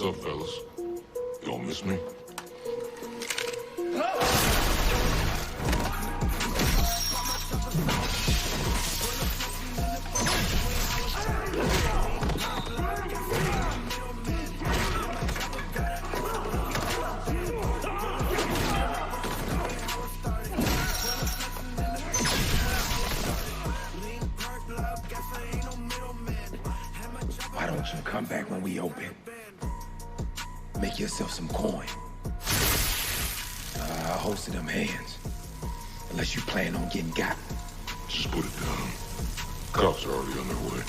up, fellas? You don't miss me? Why don't you come back when we open? Make yourself some coin. I'll host them hands. Unless you plan on getting got. Just put it down. Cops are already on their way.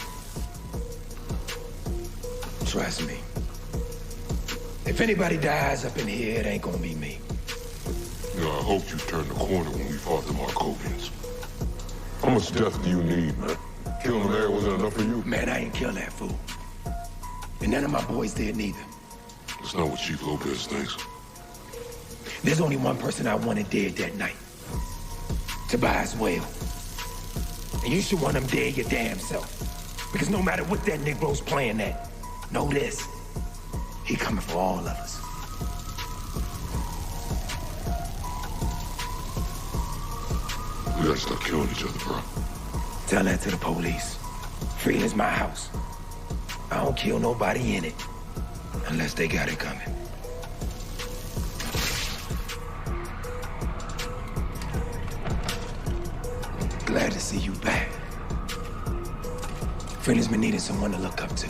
Trust me. If anybody dies up in here, it ain't gonna be me. You know, I hoped you turned the corner when we fought the Markovians. How much death do you need, man? Killing them there wasn't enough for you? Man, I ain't kill that fool. And none of my boys did neither. That's not what Chief Lopez thinks. There's only one person I wanted dead that night. Tobias Whale. And you should want him dead your damn self. Because no matter what that Negro's playing at, know this. He coming for all of us. We gotta stop killing each other, bro. Tell that to the police. Freeland's my house. I don't kill nobody in it. Unless they got it coming. Glad to see you back. Freeland's been needing someone to look up to.